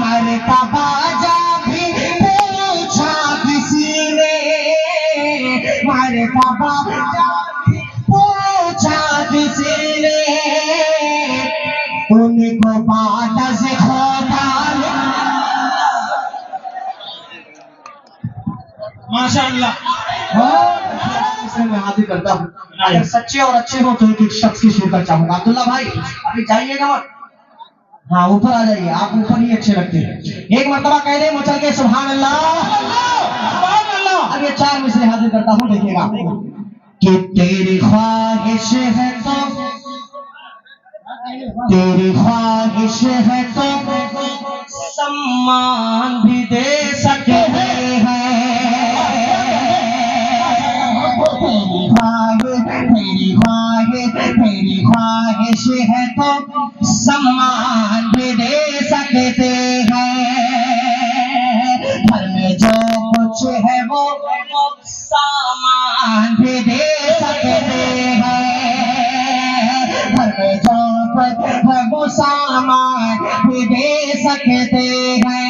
मरतबा जा भी पूछा किसी ने, मरतबा जा भी पूछा किसी ने, उनको बात से खोता। माशाअल्लाह। मैं हाजिर करता हूँ, अगर सच्चे और अच्छे हो तो एक शख्स की शिरकत चाहूंगा। अब्दुल्ला भाई अभी जाइएगा मत, हाँ ऊपर आ जाइए, आप ऊपर ही अच्छे लगते हैं। एक मरतबा कह दे मुचल के सुभान अल्लाह। अब ये 4 मिसरे हाजिर करता हूँ, देखिएगा कि तेरी ख्वाहिश है तो, तेरी ख्वाहिश है तो सम्मान भी दे सकते हैं, तेरी ख्वाहिश है तो सम्मान भी दे सकते हैं, घर में जो कुछ है वो सामान भी दे सकते हैं, घर में जो कुछ है वो सामान भी दे सकते हैं।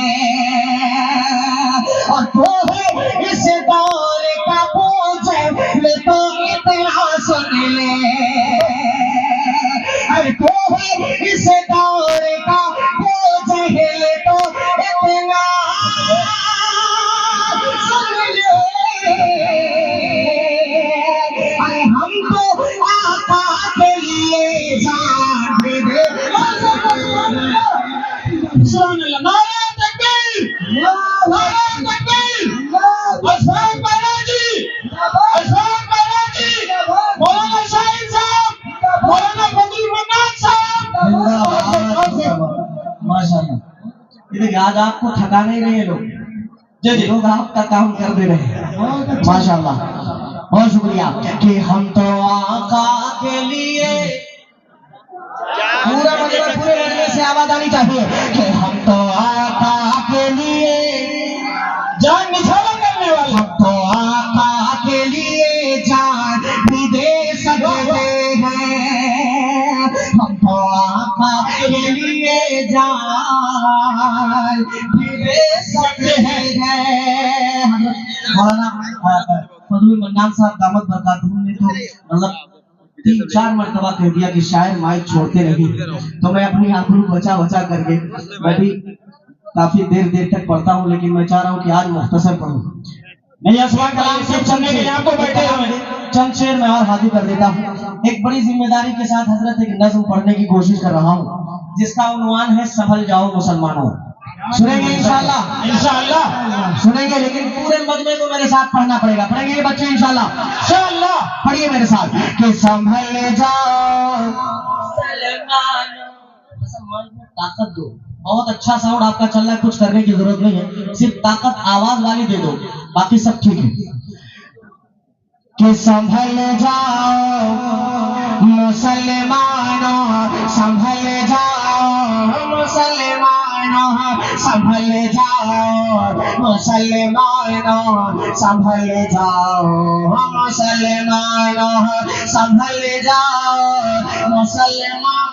और तो है इस दौर का बोझ ले तो इतना सुन ले, अरे तो है इस दौर का बोझ ले तो इतना सुन ले। अरे हम तो आका के लिए जान भी दे। याद आपको थकाने ही नहीं है लोग, लोग आपका काम कर दे रहे हैं। माशाल्लाह, बहुत शुक्रिया। कि हम तो आका के लिए, पूरा मतलब पूरे लड़ने से आवाज आनी चाहिए कि हम तो आका के लिए जान निछावर करने वाले, हम तो आका के लिए जान भी दे सकते हैं, हम तो आका के लिए जान भी दे सकते हैं। मौलाना फजलुल मन्नान साहब दामत बरकातहू ने तो मतलब 3-4 मरतबा कह दिया कि शायर माइक छोड़ते नहीं, तो मैं अपनी आंखों बचा बचा करके मैं भी काफी देर तक पढ़ता हूँ, लेकिन मैं चाह रहा हूँ कि आज मुख्तसर पढ़ूँ। नहीं आसमान कलाम से चलने के लिए आपको बैठे हुए चंद शेर मैं और हाजिर कर देता हूँ। एक बड़ी जिम्मेदारी के साथ हजरत एक नज़्म पढ़ने की कोशिश कर रहा हूँ, जिसका उन्वान है सफल जाओ मुसलमानों। सुनेंगे इंशाल्लाह, इंशाल्लाह सुनेंगे, लेकिन पूरे मजमे को मेरे साथ पढ़ना पड़ेगा। पढ़ेंगे ये बच्चे इंशाल्लाह? इंशाल्लाह पढ़िए मेरे साथ कि संभल जाओ मुसलमानों। ताकत दो, बहुत अच्छा साउंड आपका चल रहा है, कुछ करने की जरूरत नहीं है, सिर्फ ताकत आवाज वाली दे दो, बाकी सब ठीक है। कि संभल जाओ मुसलमानों, संभल जाओ मुसलमानों, संभल जाओ मुसलमानों, संभल जाओ मुसलमानों, संभल जाओ मुसलमानों,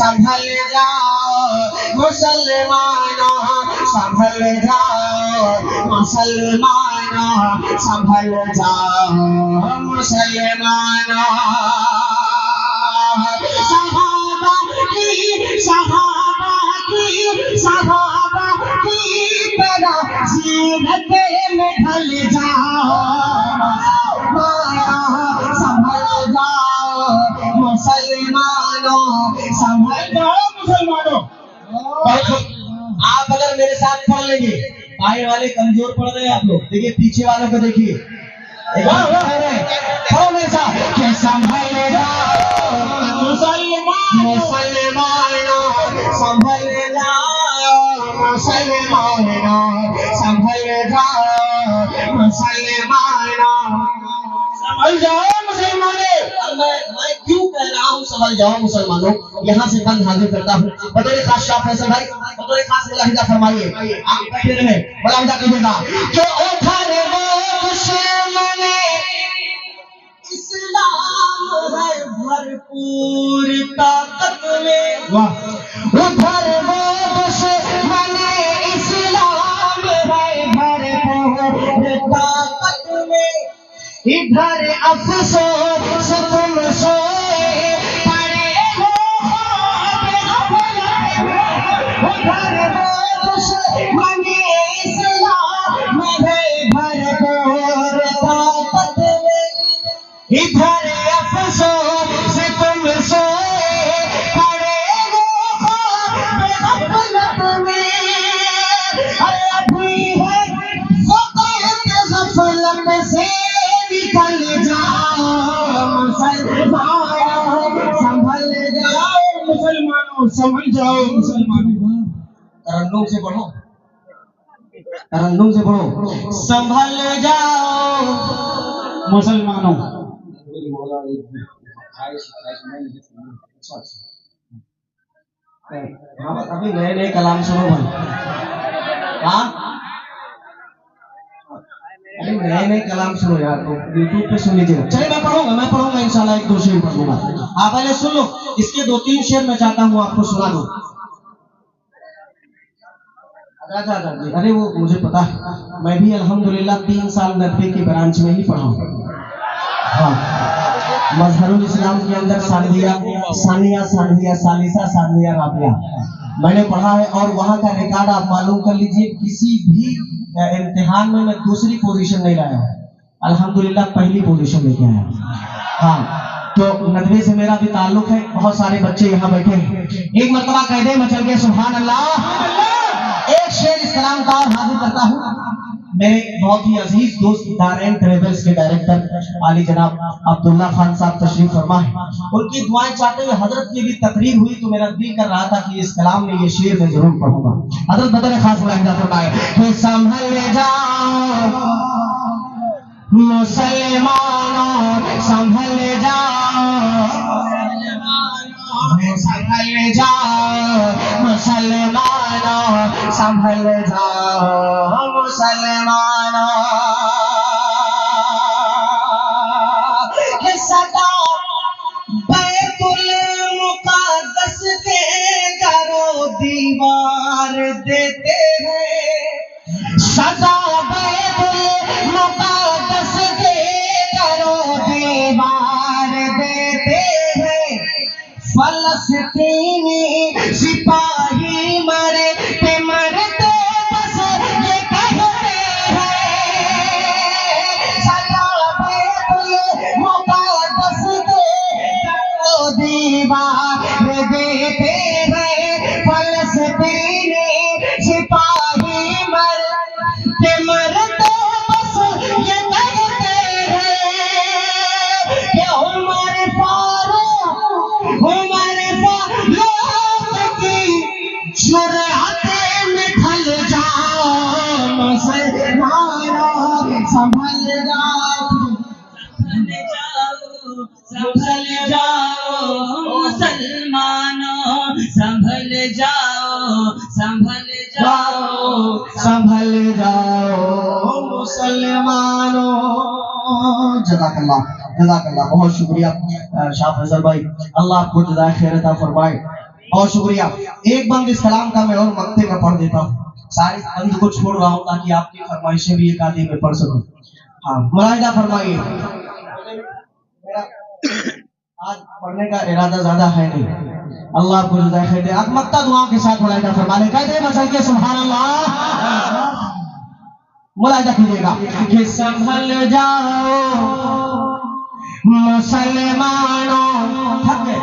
संभल जाओ मुसलमानों, संभल जाओ मुसलमानों, संभल जाओ मुसलमानों। सहाबा की तरह सीरत में ढल जाओ, संभल जाओ मुसलमानों, संभल जाओ मुसलमानों। आप अगर मेरे साथ पढ़ लेंगे, बाएं वाले कमजोर पढ़ रहे हैं आप लोग, देखिए पीछे वालों को देखिए, पढ़ो मेरे साथ कि संभल जाओ मुसलमानों, संभल जाओ मुसलमानों, संभल जाओ मुसलमानों, संभल जाओ मुसलमानों। मैं क्यों कह रहा हूँ संभल जाओ मुसलमानों, यहाँ से बंद हाजिर करता हूँ। बतौर खास शाह फैसल भाई, बतौर खास मुलाहिजा फरमाइए, आप बैठे रहे, मुलाहिजा कीजिएगा कि उधर वो दुश्मन इस्लाम है भरपूर ताकत में, उधर वो दुश्मन इधर अफसोस तुम सोए पड़े हो उधर दुश्मनी इस्लाम में भरपूर ताकत में इधर अफसोस तुम सोए पड़े हो गफलत में अभी है वक़्त गफलत से निकल जाओ मुसलमानों संभल जाओ मुसलमानों संभल जाओ मुसलमानों तरन्नुम से पढ़ो तरन्नुम से पढ़ो संभल जाओ मुसलमानों अभी नए नए कलाम सुनो भाई हाँ नए नए कलाम सुनो यार तो यूट्यूब पे सुन लीजिएगा चलिए मैं पढ़ूंगा इंशाल्लाह एक दो शेर पढ़ूंगा आप पहले सुन लो इसके दो तीन शेर मैं चाहता हूँ आपको सुना दूं अरे वो मुझे पता है मैं भी अल्हम्दुलिल्लाह 3 साल नब्बे की ब्रांच में ही पढ़ा हूँ हाँ मजहरुल इस्लाम के अंदर सानिया सालिसा सानिया राबिया मैंने पढ़ा है और वहाँ का रिकॉर्ड आप मालूम कर लीजिए किसी भी इम्तिहान में मैं दूसरी पोजीशन नहीं लाया अल्हम्दुलिल्लाह पहली पोजीशन लेके आया हाँ तो नदवे से मेरा भी ताल्लुक है बहुत सारे बच्चे यहाँ बैठे हैं एक मरतबा कह दे मचल के सुभान अल्लाह एक शेर इस कलाम का और हाजिर करता हूँ मेरे बहुत ही अजीज दोस्त दारैन ट्रेवल्स के डायरेक्टर आली जनाब अब्दुल्ला खान साहब तशरीफ फरमा है उनकी दुआएं चाहते हुए हजरत की भी तकरीर हुई तो मेरा दिल कर रहा था कि इस कलाम में ये शेर मैं जरूर पढ़ूंगा हजरत बदर खास फरमाए कि संभल जाओ मुसलमानों संभल जाओ संभल जाओ मुसलमानों संभल जाओ मुसलमानों कि सदा बैतुल मुक़द्दस के दरो दीवार देते हैं सदा बैतुल मुक़द्दस के दरो दीवार देते हैं फलस्तीनी सिपाही मरते मरते बस ये कहते हैं सदा बैतुल मुक़द्दस के दीवार देते हैं फलस्तीनी सिपाही मरते मरते बस ये कहते हैं कि उमर फारूक जुर्अते में ढल जाओ मुसलमानों संभल जाओ संभल जाओ मुसलमानों संभल जाओ संभल जाओ संभल जाओ मुसलमानों जज़ाकल्लाह बहुत शुक्रिया शाह फैसल भाई अल्लाह आपको जज़ाए खैर अता फरमाए बहुत शुक्रिया एक बंद इस कलाम का मैं और मक्ते में पढ़ देता हूँ सारे बंद को छोड़ रहा हूँ ताकि आपकी फरमाइशें भी एक आधी में पढ़ सकूं हाँ मुलाहिदा फरमाइए आज पढ़ने का इरादा ज्यादा है नहीं अल्लाह आपको जज़ाए खैर दे आप मक्ता दुआओं के साथ मुलाहिदा फरमा ले कहते हैं मसल के सुभान अल्लाह मुलाहिदा कीजिएगा कि संभल जाओ मुसलमानों थक गए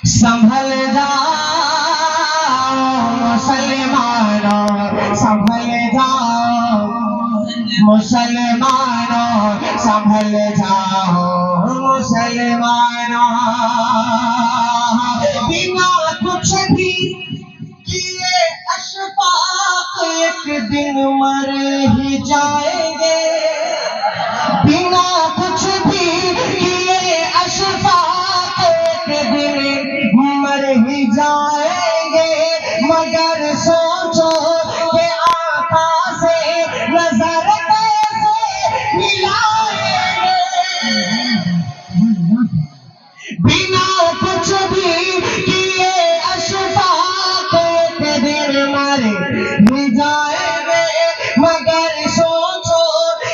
संभल जाओ मुसलमानों संभल जाओ मुसलमानों संभल जाओ मुसलमानों बिना कुछ भी किए अशफाक एक दिन मर ही जाएंगे बिना कुछ भी किए अशफाक एक दिन मर ही जाएंगे मगर सोचो कि आका से नजर कैसे मिलाएंगे बिना कुछ भी किए अशफाक एक दिन मर ही जाएंगे मगर सोचो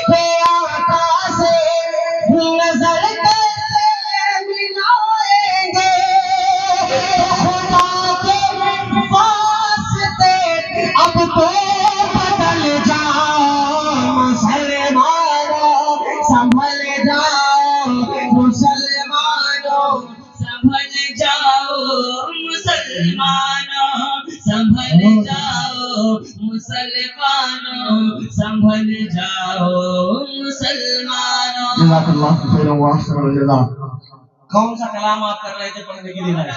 कि आका से मुसलमानों संभल जाओ मुसलमानों। जज़ाकल्लाह खैरन व अहसन जज़ा। कौन सा कलाम आप कर रहे थे पढ़ने के लिए भाई?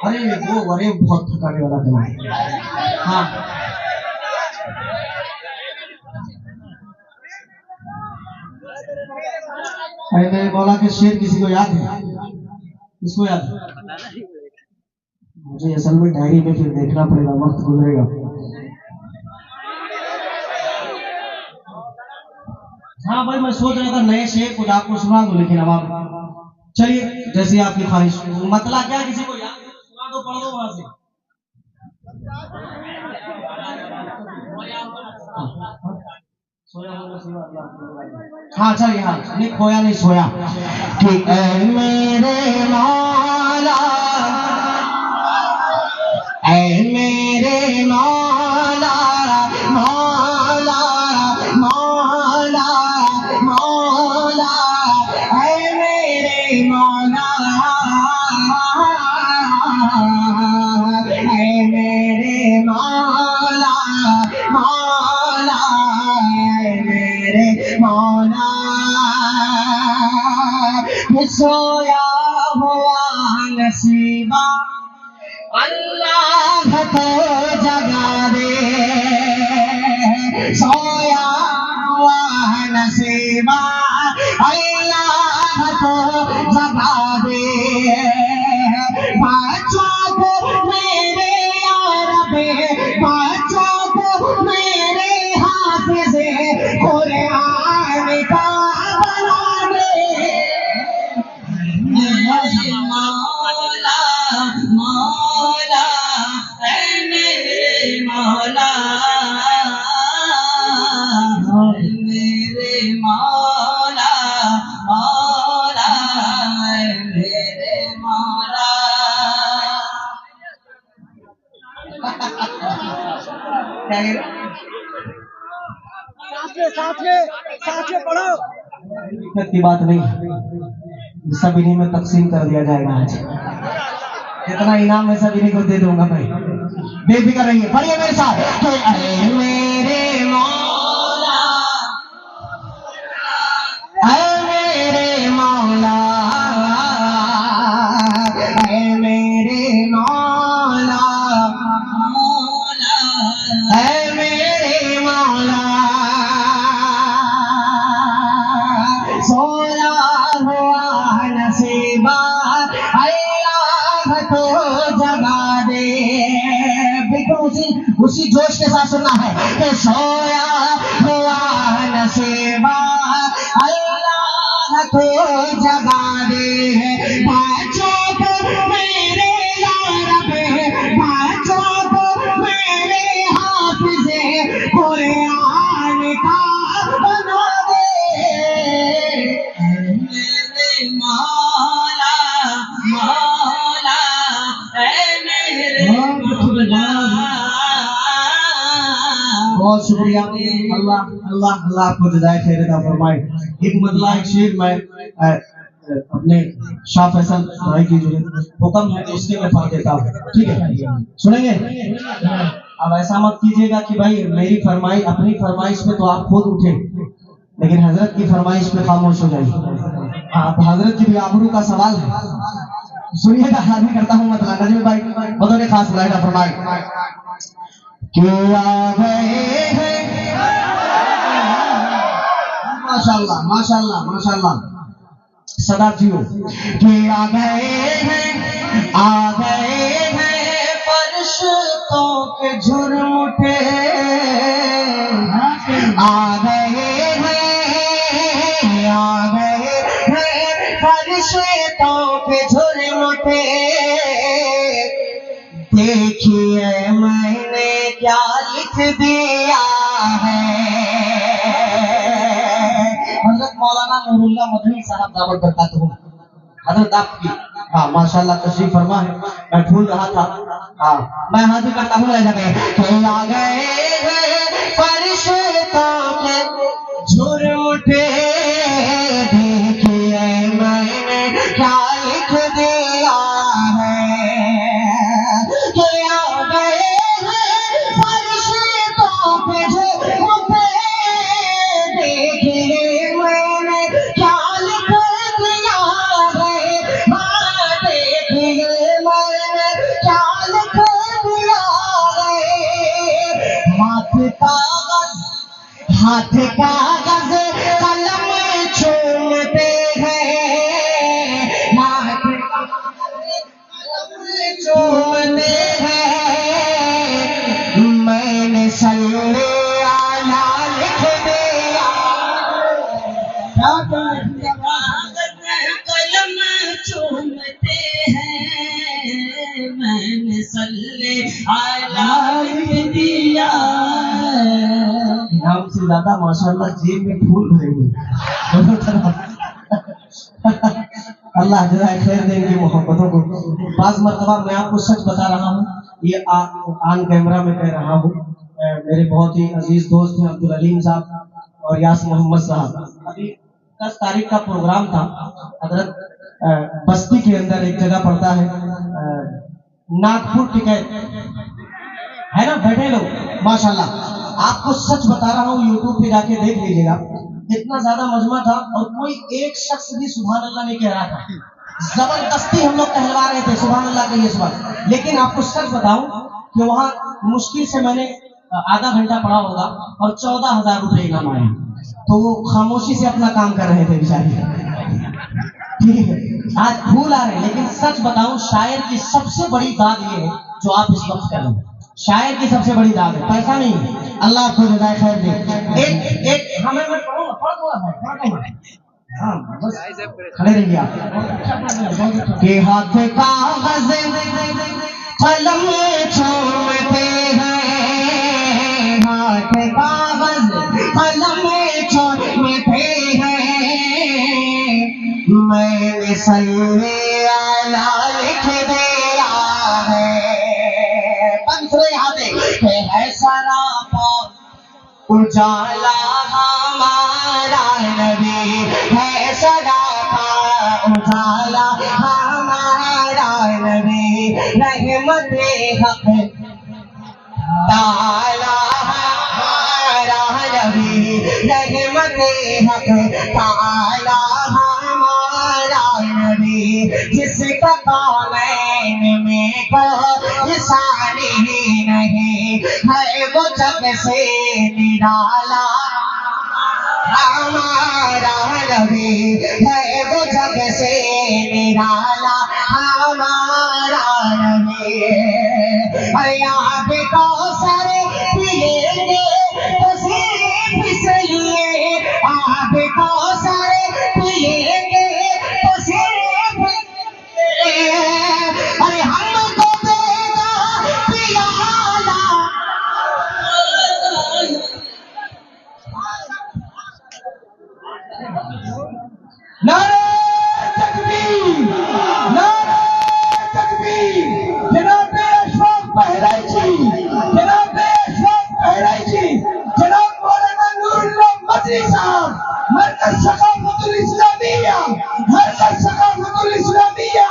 अरे बहुत थकाने वाला कलाम। हाँ अरे मेरे मौला के शेर किसी को याद है? किसको याद है? मुझे असल में डायरी में फिर देखना पड़ेगा, वक्त गुजरेगा। हाँ भाई मैं सोच रहा था नए शेर कुछ आपको सुना दूं, लेकिन अब आप चलिए जैसी आपकी ख्वाहिश। मतलब क्या किसी को याद है सुना दो, पढ़ दो वहां से। हाँ चलिए, हाँ नहीं खोया नहीं सोया कि ऐ मेरे मौला, ऐ मेरे मौला, मौला मौला मौला, ऐ मेरे मौला, ऐ मेरे मौला मौला, ऐ मेरे मौला, सोया हुआ नसीबा अल्लाह को जगा दे, सोया हुआ नसीबा अल्लाह को जगा दे, बच्चों को मेरे यारबे, बच्चों को मेरे हाफिज़े कुरान का बना दे। मौला मौला ऐ मेरे मौला, मेरे मौला मौला, मेरे मौला। साथ में पढ़ो, दिक्कत की बात नहीं, सब इन्हीं में तकसीम कर दिया जाएगा। आज जितना इनाम है सब इन्हीं को दे दूंगा भाई, बेफिक्र रहिए। पढ़िए मेरे साथ कि ऐ मेरे मौला, ऐ मेरे मौला, ऐ मेरे मौला मौला, ऐ मेरे मौला, सोया हुआ नसीबा अल्लाह को जगा दे। बिल्कुल उसी जोश के साथ सुनना है कि सोया हुआ नसीबा अल्लाह को जगा दे, बच्चों को मेरे यारबे, बच्चों को मेरे हाफिज़े कुरान का बना दे। मेरे मौला मौला ऐ मेरे मौला। बहुत शुक्रिया, अल्लाह अल्लाह अल्लाह आपको जज़ाए खैर अता फरमाए। एक मतलब एक शेर मैं अपने शाह फैसल भाई की जो हुक्म है उसके में पढ़ देता हूँ, ठीक है? सुनेंगे? अब ऐसा मत कीजिएगा कि भाई मेरी फरमाइश, अपनी फरमाइश पे तो आप खुद उठे, लेकिन हजरत की फरमाइश पे खामोश हो जाइए। आप हजरत की भी आबरू का सवाल है, सुनिएगा। हाजिर करता हूँ मतलब नजमी भाई बतौर खास लाइना फरमाए कि आ गए हैं, माशाल्लाह माशाल्लाह माशाल्लाह सदा जियो, कि आ गए हैं फरिश्तों के झुर्म उठे, आ गए हैं फरिश्तों के झुर्म उठे, देखिए मैंने क्या लिख दिया है। हज़रत मौलाना नूरुल्लाह मदनी साहब दावत बरकातहू, हज़रत आपकी हाँ माशाल्लाह तशरीफ फरमा है। मैं भूल रहा था, हाँ मैं हाजिर करता हूँ रह जाए कि आ गए हैं फरिश्तों के झुर्म उठे, देखिए मैंने क्या लिख दिया है। कि आ गए कागज, हाथ कागज कलम चूमते हैं, हाथ चूमते हैं, मैंने सल्ले आला लिख दिया। कलम चूमते हैं, मैंने सल्ले आला लिख दिया। इनाम से ज्यादा माशाल्लाह जेब में फूल भरे हुए दोनों तरफ। अल्लाह जज़ाए खैर देंगे मोहब्बतों को। बाज़ मर्तबा मैं आपको सच बता रहा हूँ, ये ऑन कैमरा में कह रहा हूँ। मेरे बहुत ही अजीज दोस्त हैं अब्दुल अलीम साहब और यास मोहम्मद साहब। अभी 10 तारीख का प्रोग्राम था हजरत बस्ती के अंदर एक जगह पड़ता है नागपुर टिकैत है ना, बैठे लोग माशाल्लाह। आपको सच बता रहा हूँ, यूट्यूब पे जाके देख लीजिएगा, इतना ज्यादा मजमा था और कोई एक शख्स भी सुभान अल्लाह नहीं कह रहा था। जबरदस्ती हम लोग कहलवा रहे थे सुभान अल्लाह कहिए सुभान। लेकिन आपको सच बताऊं कि वहाँ मुश्किल से मैंने आधा घंटा पढ़ा होगा और 14,000 रुपये इनाम आए। तो वो खामोशी से अपना काम कर रहे थे बेचारे। ठीक है, आज फूल आ रहे हैं, लेकिन सच बताऊं शायर की सबसे बड़ी दाद ये है जो आप इस वक्त कर रहे हैं। शायर की सबसे बड़ी दाद है, पैसा नहीं। अल्लाह आपको जज़ाए खैर दे। एक हमें मैं पढ़ूंगा, पढ़ हाँ बस खड़े रहिए आप। के हाथ कागज कलम चूमते हैं, हाथ कागज कलम चूमते हैं, मैंने सल्ले आला लिख दिया है। पंसरे हाथे है सरापा उजाला हमारा नबी है, सरापा उजाला हमारा नबी, रहमते हक ताला हमारा नबी, रहमते हक ताला हमारा नबी, जिसका कौनैन में कोई सानी नहीं है, वो जग से निराला हमारा नबी है, वो जग से निराला हमारा नबी। आप कौसर पिएंगे तो सिर्फ इसलिए, आप कौसर पिएंगे तो सिर्फ अरे हमको देगा पियाला। नारे तकबीर, नारे तकबीर। जनाब अशफाक बहराइची, जनाब अशफाक बहराइची, जनाब मौलाना नूरुल्लाह मदनी साहब, मरकज सकाफतुल इस्लामिया, मरकज सकाफतुल इस्लामिया,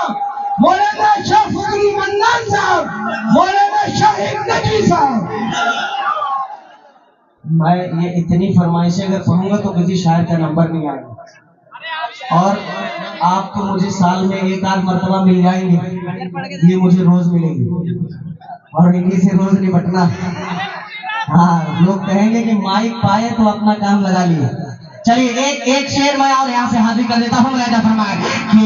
मौलाना शाह फजली मन्नान साहब, मौलाना शाहिद नकवी साहब। मैं ये इतनी फरमाइशें अगर पढ़ूंगा तो किसी शायर का नंबर नहीं आएगा, और आप तो मुझे साल में एक आध मरतबा मिल जाएंगे, ये मुझे रोज मिलेंगे और इन्हीं से रोज निपटना। हाँ, लोग कहेंगे कि माइक पाए तो अपना काम लगा लिए। चलिए एक शेर मैं और यहाँ से हाजिर कर देता हूँ। मुलाजा फरमाए कि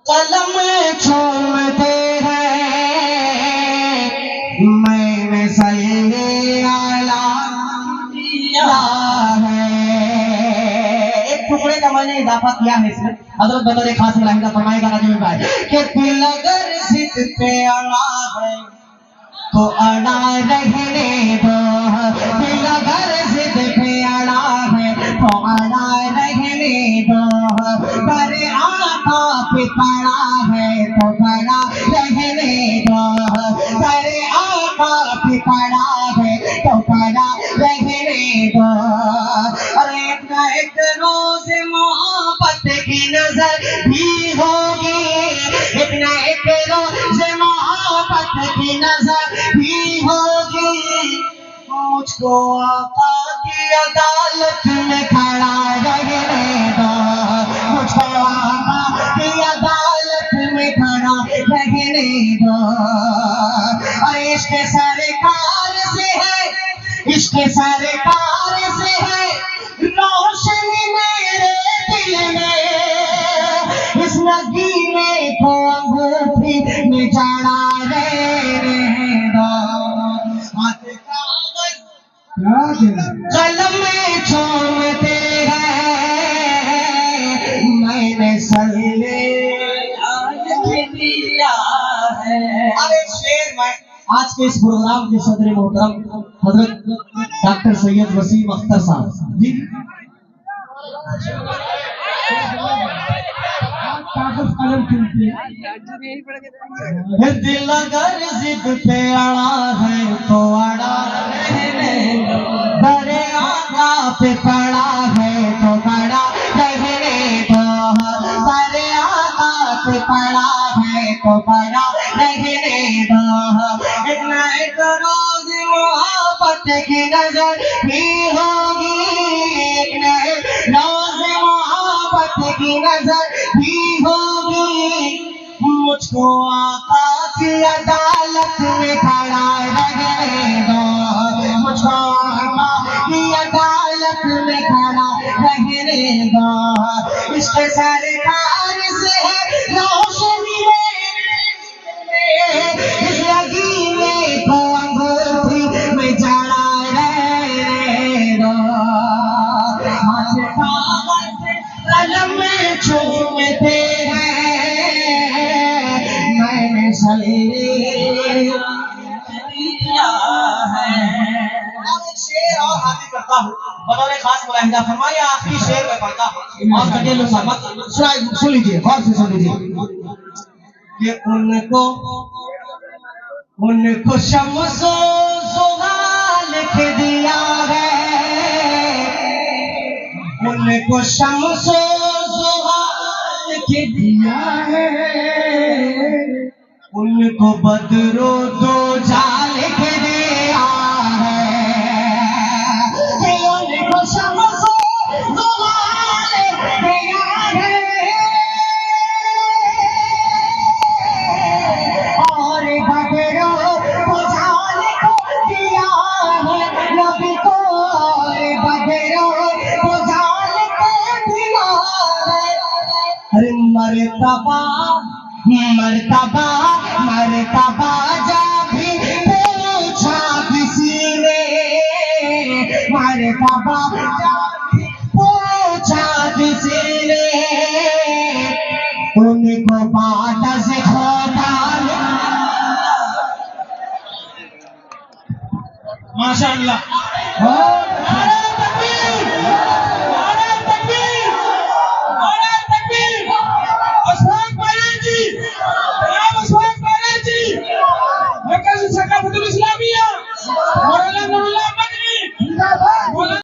कलम चूमते हैं, मैंने सल्ले आला है। एक टुकड़े का मैंने इजाफा किया है इसमें। हज़रत बदर खास लाहिदा फरमाएगा नजम भाई कि दिल अगर जिद पे अड़ा है तो अड़ा रहने दो, दिल अगर जिद पे अड़ा है तो अड़ा रहने दो, पर आका पे पड़ा है तो पड़ा रहने दो, पर आका पे पड़ा है तो पड़ा रहने दो। अरे एक रोज मोहब्बत की नजर भी होगी, एक न एक रोज मोहब्बत की नजर भी होगी, मुझको आका की अदालत में खड़ा रहने दो, मुझको आका की अदालत में खड़ा रहने दो। और इश्क सरकार से है, इश्क सरकार से है रोशनी मेरे दिल में। इस नगीने को अंगूठी में चढ़ा देने दो। कलम में चूमते हैं मैंने सल्ले दिया है। अरे शेर मैं आज के इस प्रोग्राम के सदर मोहतरम हजरत डॉक्टर सैयद वसीम अख्तर साहब जी। दिल अगर जिद पे अड़ा है तो अड़ा रहने दो। बड़े आका पे पड़ा है तो पड़ा रहने दो। बड़े आका पे पड़ा है तो पड़ा रहने दो। इतना एक रोज मोहब्बत की नजर भी होगी, एक रोज मोहब्बत की नजर भी होगी। मुझको आका की अदालत में खड़ा रहने दो। मुझको आका की अदालत में खड़ा रहने दो। इश्क सरकार से है रोशनी इस नगीने को अंगूठी में जड़ा रहने दो। हाथ कागज कलम में चूमते हैं मैंने सल्ले दिया है। शेर और हाजिर करता हूँ बतौर खास मुलाहिजा फरमाइए। आखिरी शेर में पढ़ता हूँ और घरेलू समझ सुन लीजिए, गौर से सुन लीजिए। कि उनको शम्सो ज़ुहा लिख दिया है। उनको शम्सो ज़ुहा लिख दिया है। उनको बदरो दो जा लिख दिया है। उनको शम्सो ज़ुहा लिख दिया है। और बदरो दो जा लिख दिया है नबी को। और बदरो दो जा लिख दिया है। अरे मर्तबा मर्तबा मर्तबा जा भी पूछा किसी ने। मर्तबा जा भी पूछा किसी ने। उनको बाद से खोदा माशाअल्लाह।